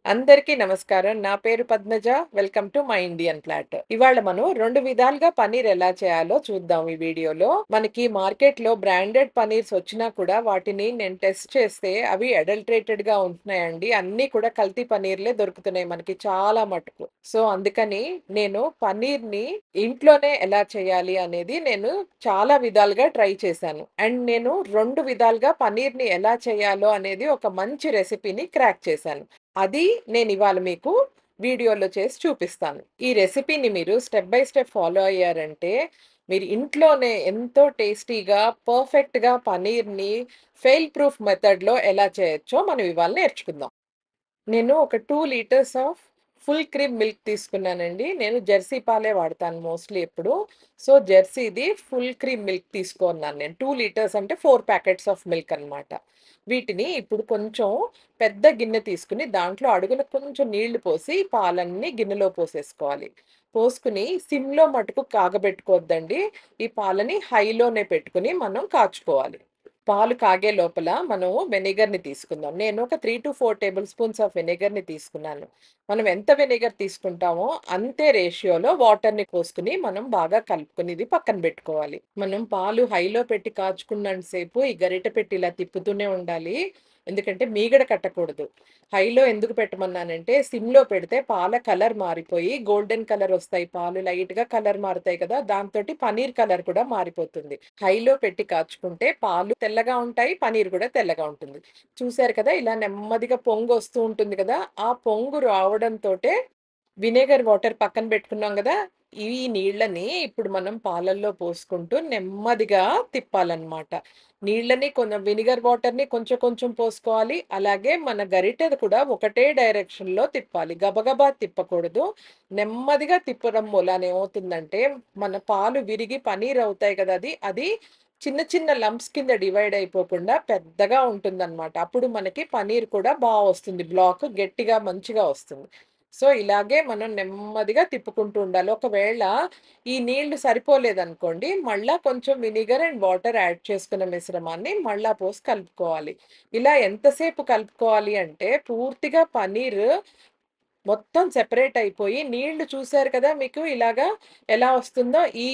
అందరికీ నమస్కారం. నా పేరు Padmaja. Welcome to my Indian flat. ఇవాళ మనం 2 విధాలుగా పన్నీర్ ఎలా చేయాలో చూద్దాం ఈ వీడియోలో. మనకి మార్కెట్‌లో బ్రాండెడ్ పన్నీర్స్ వచ్చినా కూడా వాటిని నేను టెస్ట్ చేస్తే అవి అడల్టరేటెడ్‌గా ఉంటున్నాయండి. అన్నీ కూడా కల్తీ పన్నీర్‌లే దొరుకుతున్నాయి మనకి చాలా మటుకు. సో, అందుకని నేను పన్నీర్‌ని ఇంట్లోనే ఎలా చేయాలి అనేది నేను చాలా విధాలుగా ట్రై చేశాను. అండ్ నేను 2 విధాలుగా పన్నీర్‌ని ఎలా చేయాలో అనేది ఒక మంచి రెసిపీని క్రాక్ చేశాను. అది నేనివాళ మీకు వీడియోలో చేసి చూపిస్తాను. ఈ రెసిపీని మీరు స్టెప్ బై స్టెప్ ఫాలో అయ్యారంటే, మీరు ఇంట్లోనే ఎంతో టేస్టీగా, పర్ఫెక్ట్‌గా పన్నీర్‌ని ఫెయిల్ ప్రూఫ్ మెథడ్‌లో ఎలా చేయొచ్చో మనం ఇవాళ నేర్చుకుందాం. నేను ఒక 2 litres of full cream milk తీసుకున్నానండి. నేను జెర్సీ పాలే వాడతాను మోస్ట్‌లీ ఎప్పుడు. సో, జెర్సీది ఫుల్ క్రీమ్ మిల్క్ తీసుకున్నాను నేను. 2 లీటర్స్ అంటే 4 ప్యాకెట్స్ ఆఫ్ మిల్క్ అనమాట. వీటిని ఇప్పుడు కొంచెం పెద్ద గిన్నె తీసుకొని దాంట్లో అడుగున కొంచెం నీళ్లు పోసి పాలన్నీ గిన్నెలో పోసేసుకోవాలి. పోసుకొని సిమ్‌లో మటుకు కాగబెట్టుకోవద్దండి. ఈ పాలని హైలోనే పెట్టుకొని మనం కాచుకోవాలి. పాలు కాగే లోపల మనము వెనిగర్‌ని తీసుకుందాం. నేను ఒక 3-4 టేబుల్ స్పూన్స్ ఆఫ్ వెనిగర్‌ని తీసుకున్నాను. మనం ఎంత వెనిగర్ తీసుకుంటామో అంతే రేషియోలో వాటర్‌ని పోసుకొని మనం బాగా కలుపుకొని ఇది పక్కన పెట్టుకోవాలి. మనం పాలు హైలో పెట్టి కాచుకున్నంత సేపు ఈ గరిటె పెట్టి ఇలా తిప్పుతూనే ఉండాలి. ఎందుకంటే మీగడ కట్టకూడదు. హైలో ఎందుకు పెట్టమన్నానంటే సిమ్‌లో పెడితే పాల కలర్ మారిపోయి గోల్డెన్ కలర్ వస్తాయి. పాలు లైట్‌గా కలర్ మారుతాయి కదా! దాంతోటి పన్నీర్ కలర్ కూడా మారిపోతుంది. హైలో పెట్టి కాచుకుంటే పాలు తెల్లగా ఉంటాయి. పన్నీర్ కూడా తెల్లగా ఉంటుంది. చూసారు కదా! ఇలా నెమ్మదిగా పొంగొస్తూ ఉంటుంది కదా! ఆ పొంగు రావడంతోటే విnegar వాటర్ పక్కన పెట్టుకున్నాం గదా! ఈ నీళ్ళని ఇప్పుడు మనం పాలల్లో పోసుకుంటూ నెమ్మదిగా తిప్పాలన్నమాట. నీళ్ళని కొంచెం వినిగర్ వాటర్‌ని కొంచెం కొంచెం పోసుకోవాలి. అలాగే మన గరిటెది కూడా ఒకటే డైరెక్షన్‌లో తిప్పాలి. గబగబా తిప్పకూడదు. నెమ్మదిగా తిప్పడం మూలాన ఏమవుతుందంటే, మన పాలు విరిగి పనీర్ అవుతాయి గదా! అది చిన్న చిన్న లంప్స్ కింద డివైడ్ అయిపోకుండా పెద్దగా ఉంటుందన్నమాట. అప్పుడు మనకి పనీర్ కూడా వస్తుంది. బ్లాక్ గట్టిగా మంచిగా వస్తుంది. సో, ఇలాగే మనం నెమ్మదిగా తిప్పుకుంటూ ఉండాలి. ఒకవేళ ఈ నీళ్లు సరిపోలేదనుకోండి, మళ్ళా కొంచెం వినిగర్ అండ్ వాటర్ యాడ్ చేసుకున్న మిశ్రమాన్ని మళ్ళా పోసి కలుపుకోవాలి. ఇలా ఎంతసేపు కలుపుకోవాలి అంటే, పూర్తిగా పన్నీర్ మొత్తం సెపరేట్ అయిపోయి, నీళ్లు చూసారు కదా మీకు ఇలాగా ఎలా వస్తుందో, ఈ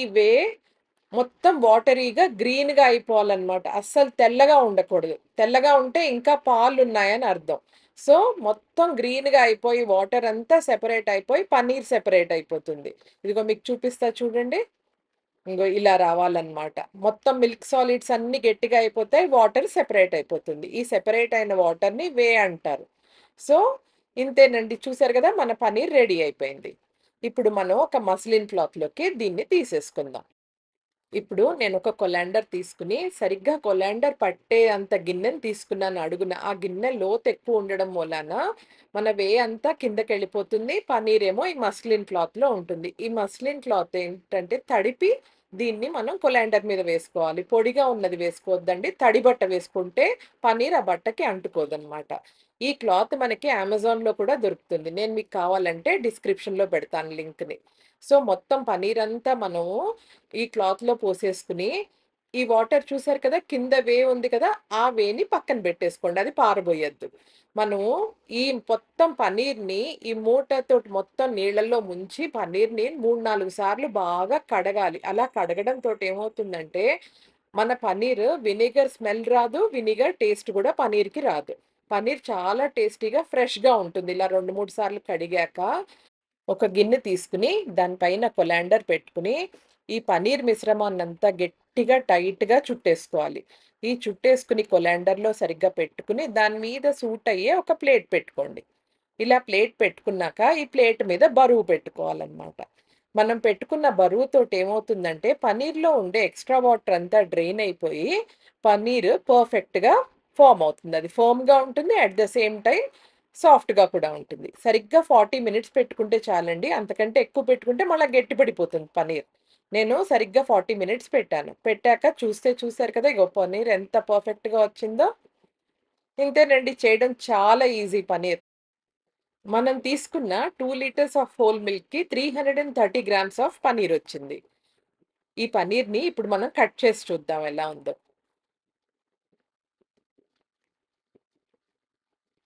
మొత్తం వాటరీగా గ్రీన్‌గా అయిపోవాలన్నమాట. అస్సలు తెల్లగా ఉండకూడదు. తెల్లగా ఉంటే ఇంకా పాలున్నాయని అర్థం. సో, మొత్తం గ్రీన్‌గా అయిపోయి వాటర్ అంతా సెపరేట్ అయిపోయి పన్నీర్ సెపరేట్ అయిపోతుంది. ఇదిగో మీకు చూపిస్తా చూడండి. ఇంగో ఇలా రావాలన్నమాట. మొత్తం మిల్క్ సాలిడ్స్ అన్నీ గట్టిగా అయిపోతాయి. వాటర్ సెపరేట్ అయిపోతుంది. ఈ సెపరేట్ అయిన వాటర్‌ని అంటారు. సో, ఇంతేనండి. చూసారు గదా! మన పన్నీర్ రెడీ అయిపోయింది. ఇప్పుడు మనం ఒక మస్లిన్ క్లాత్‌లోకి దీన్ని తీసేసుకుందాం. ఇప్పుడు నేనొక కొలాండర్ తీసుకొని, సరిగ్గా కొలాండర్ పట్టే అంత గిన్నెని తీసుకున్నాను అడుగున. ఆ గిన్నె లోతెక్కువ ఉండడం మూలాన మన అంతా కిందకెళ్ళిపోతుంది. పన్నీరేమో ఈ మస్లిన్ క్లాత్‌లో ఉంటుంది. ఈ మస్లిన్ క్లాత్ ఏంటంటే తడిపి దీన్ని మనం కొలాండర్ మీద వేసుకోవాలి. పొడిగా ఉన్నది వేసుకోవద్దండి. తడి బట్ట వేసుకుంటే పన్నీర్ ఆ బట్టకి అంటుకోదనమాట. ఈ క్లాత్ మనకి అమెజాన్‌లో కూడా దొరుకుతుంది. నేను మీకు కావాలంటే డిస్క్రిప్షన్‌లో పెడతాను లింక్‌ని. సో, మొత్తం పన్నీరంతా మనము ఈ క్లాత్‌లో పోసేసుకొని, ఈ వాటర్ చూసారు కదా! కింద ఉంది కదా! ఆ వేని పక్కన పెట్టేసుకోండి. అది పారబోయొద్దు. మనము ఈ మొత్తం పన్నీర్‌ని ఈ మూటతోటి మొత్తం నీళ్ళల్లో ముంచి పన్నీర్‌ని 3, 4 సార్లు బాగా కడగాలి. అలా కడగడంతోటి ఏమవుతుందంటే, మన పన్నీర్ విnegar స్మెల్ రాదు. వినిగర్ టేస్ట్ కూడా పన్నీర్‌కి రాదు. పన్నీర్ చాలా టేస్టీగా, ఫ్రెష్‌గా ఉంటుంది. ఇలా 2, 3 సార్లు కడిగాక ఒక గిన్నె తీసుకొని, దాని పైన కొలాండర్ పెట్టుకొని, ఈ పన్నీర్ మిశ్రమాన్నంతా గట్టిగా టైట్‌గా చుట్టేసుకోవాలి. ఈ చుట్టేసుకొని కొలాండర్‌లో సరిగ్గా పెట్టుకొని, దాని మీద సూట్ అయ్యే ఒక ప్లేట్ పెట్టుకోండి. ఇలా ప్లేట్ పెట్టుకున్నాక, ఈ ప్లేట్ మీద బరువు పెట్టుకోవాలనమాట. మనం పెట్టుకున్న బరువుతోటి ఏమవుతుందంటే, పన్నీర్‌లో ఉండే ఎక్స్‌ట్రా వాటర్ అంతా డ్రైన్ అయిపోయి, పన్నీర్ పర్ఫెక్ట్‌గా ఫార్మ్ అవుతుంది. అది ఫర్మ్‌గా ఉంటుంది. అట్ ద సేమ్ టైమ్ సాఫ్ట్‌గా కూడా ఉంటుంది. సరిగ్గా 40 మినిట్స్ పెట్టుకుంటే చాలండి. అంతకంటే ఎక్కువ పెట్టుకుంటే మళ్ళా గట్టిపడిపోతుంది పన్నీర్. నేను సరిగ్గా 40 మినిట్స్ పెట్టాను. పెట్టాక చూసారు కదా! ఇగో పన్నీర్ ఎంత పర్ఫెక్ట్‌గా వచ్చిందో. ఇంతేనండి, చేయడం చాలా ఈజీ పన్నీర్. మనం తీసుకున్న 2 లీటర్స్ ఆఫ్ హోల్ మిల్క్‌కి 330 గ్రామ్స్ ఆఫ్ పన్నీరొచ్చింది. ఈ పన్నీర్‌ని ఇప్పుడు మనం కట్ చేసి చూద్దాం ఎలా ఉందో.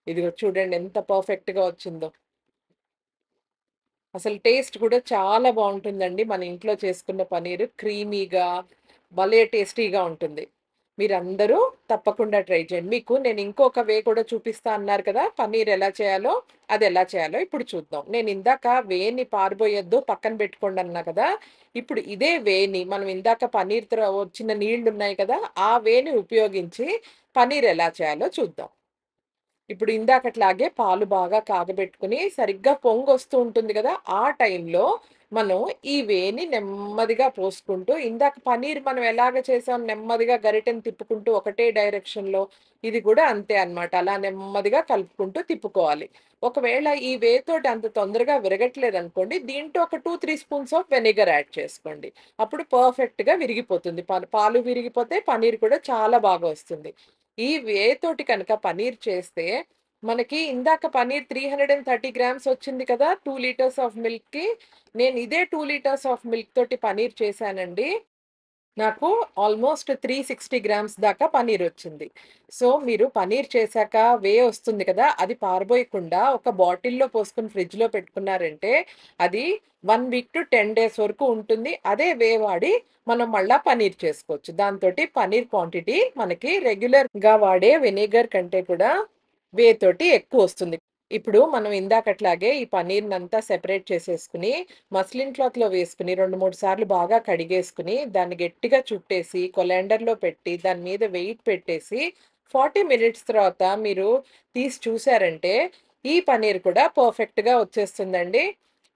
ఇదిగో చూడండి ఎంత పర్ఫెక్ట్‌గా వచ్చిందో. అసలు టేస్ట్ కూడా చాలా బావుంటుందండి. మన ఇంట్లో చేసుకున్న పన్నీరు క్రీమీగా, భలే టేస్టీగా ఉంటుంది. మీరందరూ తప్పకుండా ట్రై చేయండి. మీకు నేను ఇంకొక వే కూడా చూపిస్తా అన్నారు కదా! పన్నీర్ ఎలా చేయాలో, అదెలా చేయాలో ఇప్పుడు చూద్దాం. నేను ఇందాక వేని పారబోయొద్దు, పక్కన పెట్టుకోండి అన్నా కదా! ఇప్పుడు ఇదే వేని మనం ఇందాక పన్నీర్ వచ్చిన నీళ్లున్నాయి కదా! ఆ వేని ఉపయోగించి పన్నీర్ ఎలా చేయాలో చూద్దాం. ఇప్పుడు ఇందాకట్లాగే పాలు బాగా కాగబెట్టుకొని, సరిగ్గా పొంగొస్తూ ఉంటుంది గదా! ఆ టైంలో మనం ఈ వేని నెమ్మదిగా పోసుకుంటూ, ఇందాక పన్నీర్ మనం ఎలాగ చేసాం నెమ్మదిగా గరిటెని తిప్పుకుంటూ ఒకటే డైరెక్షన్‌లో, ఇది గూడా అంతే అన్నమాట. అలా నెమ్మదిగా కలుపుకుంటూ తిప్పుకోవాలి. ఒకవేళ ఈ వేతోటి అంత తొందరగా విరగట్లేదనుకోండి, దీంట్లో ఒక 2, 3 స్పూన్స్ ఆఫ్ వెనిగర్ యాడ్ చేసుకోండి. అప్పుడు పర్ఫెక్ట్‌గా విరిగిపోతుంది. పాలు విరిగిపోతే పన్నీర్ కూడా చాలా బాగా వస్తుంది. ఈ వేతోటి కనుక పన్నీర్ చేస్తే మనకి ఇందాక పన్నీర్ 330 గ్రామ్స్ వచ్చింది కదా! 2 లీటర్స్ ఆఫ్ మిల్క్‌కి. నేను ఇదే 2 లీటర్స్ ఆఫ్ మిల్క్ తోటి పన్నీర్ చేశానండి. నాకు ఆల్‌మోస్ట్ 360 గ్రామ్స్ దాకా పన్నీరొచ్చింది. సో, మీరు పన్నీర్ చేశాక వస్తుంది కదా! అది పారబోయకుండా ఒక బాటిల్‌లో పోసుకొని ఫ్రిడ్జ్‌లో పెట్టుకున్నారంటే, అది 1 వీక్ టు 10 డేస్ వరకు ఉంటుంది. అదే వాడి మనం మళ్ళా పన్నీర్ చేసుకోవచ్చు. దాంతోటి పన్నీర్ క్వాంటిటీ మనకి రెగ్యులర్‌గా వాడే వెనిగర్ కంటే కూడా తోటి ఎక్కువొస్తుంది. ఇప్పుడు మనం ఇందాకట్లాగే ఈ పన్నీర్‌నంతా సెపరేట్ చేసేసుకొని, మస్లిన్ క్లాత్‌లో వేసుకొని 2, 3 సార్లు బాగా కడిగేసుకొని, దాన్ని గట్టిగా చుట్టేసి, కొలాండర్‌లో పెట్టి, దాని మీద వెయిట్ పెట్టేసి, 40 మినిట్స్ తర్వాత మీరు తీసి చూసారంటే, ఈ పన్నీర్ కూడా పర్ఫెక్ట్‌గా వచ్చేస్తుందండి.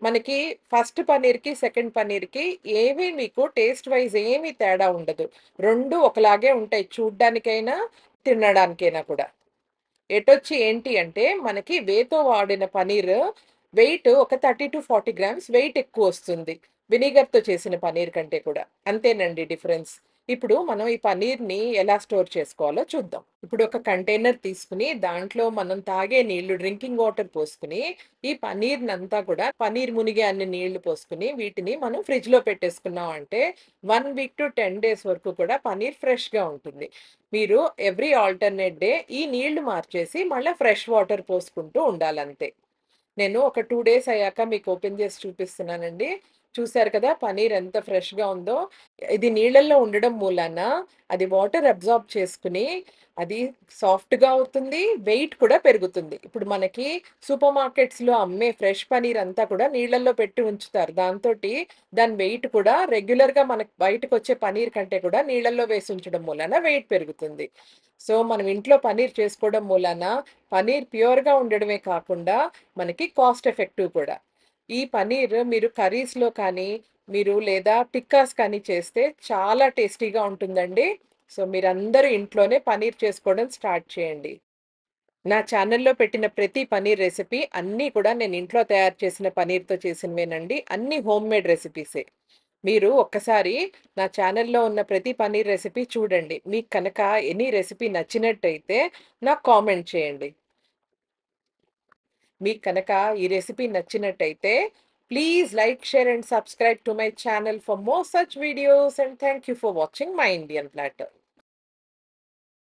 మనకి ఫస్ట్ పన్నీర్‌కి, సెకండ్ పన్నీర్‌కి ఏవి మీకు టేస్ట్ వైస్ ఏమి తేడా ఉండదు. 2 ఒకలాగే ఉంటాయి చూడ్డానికైనా, తినడానికైనా కూడా. ఎటొచ్చి ఏంటి అంటే, మనకి వేతో వాడిన పన్నీర్ వెయిట్ ఒక 30-40 గ్రామ్స్ వెయిట్ ఎక్కువొస్తుంది. వినిగర్‌తో చేసిన పన్నీర్ కంటే కూడా. అంతేనండి డిఫరెన్స్. ఇప్పుడు మనం ఈ పన్నీర్‌ని ఎలా స్టోర్ చేసుకోవాలో చూద్దాం. ఇప్పుడు ఒక కంటైనర్ తీసుకొని, దాంట్లో మనం తాగే నీళ్లు డ్రింకింగ్ వాటర్ పోసుకొని, ఈ పన్నీర్‌నంతా కూడా పన్నీర్ మునిగే అన్ని నీళ్లు పోసుకొని, వీటిని మనం ఫ్రిడ్జ్‌లో పెట్టేసుకున్నాం అంటే, 1 వీక్ టు 10 డేస్ వరకు కూడా పన్నీర్ ఫ్రెష్‌గా ఉంటుంది. మీరు ఎవ్రీ ఆల్టర్‌నేట్ డే ఈ నీళ్లు మార్చేసి మళ్ళా ఫ్రెష్ వాటర్ పోసుకుంటూ ఉండాలంతే. నేను ఒక 2 డేస్ అయ్యాక మీకు ఓపెన్ చేసి చూపిస్తున్నానండి. చూసారు కదా! పన్నీర్ ఎంత ఫ్రెష్‌గా ఉందో. ఇది నీళ్ళల్లో ఉండడం మూలాన అది వాటర్ అబ్జార్బ్ చేసుకొని, అది సాఫ్ట్‌గా అవుతుంది. వెయిట్ కూడా పెరుగుతుంది. ఇప్పుడు మనకి సూపర్ మార్కెట్స్‌లో అమ్మే ఫ్రెష్ పన్నీర్ అంతా కూడా నీళ్ళల్లో పెట్టి ఉంచుతారు. దాని వెయిట్ కూడా రెగ్యులర్‌గా మనకు బయటకొచ్చే పన్నీర్ కంటే కూడా నీళ్ళల్లో వేసి ఉంచడం మూలాన వెయిట్ పెరుగుతుంది. సో, మనం ఇంట్లో పన్నీర్ చేసుకోవడం మూలాన పన్నీర్ ప్యూర్‌గా ఉండడమే కాకుండా మనకి కాస్ట్ ఎఫెక్టివ్ కూడా. ఈ పన్నీర్ మీరు కర్రీస్‌లో కానీ, మీరు లేదా టిక్కాస్ కానీ చేస్తే చాలా టేస్టీగా ఉంటుందండి. సో, మీరందరూ ఇంట్లోనే పన్నీర్ చేసుకోవడం స్టార్ట్ చేయండి. నా ఛానెల్‌లో పెట్టిన ప్రతి పన్నీర్ రెసిపీ అన్నీ కూడా నేను ఇంట్లో తయారు చేసిన పన్నీర్‌తో చేసినవేనండి. అన్నీ హోమ్‌మేడ్ రెసిపీసే. మీరు ఒక్కసారి నా ఛానెల్‌లో ఉన్న ప్రతి పన్నీర్ రెసిపీ చూడండి. మీకు కనుక ఎనీ రెసిపీ నచ్చినట్టయితే నాకు కామెంట్ చేయండి. మీకు కనుక ఈ రెసిపీ నచ్చినట్టయితే please like, share and subscribe to my channel for more such videos and thank you for watching my Indian platter.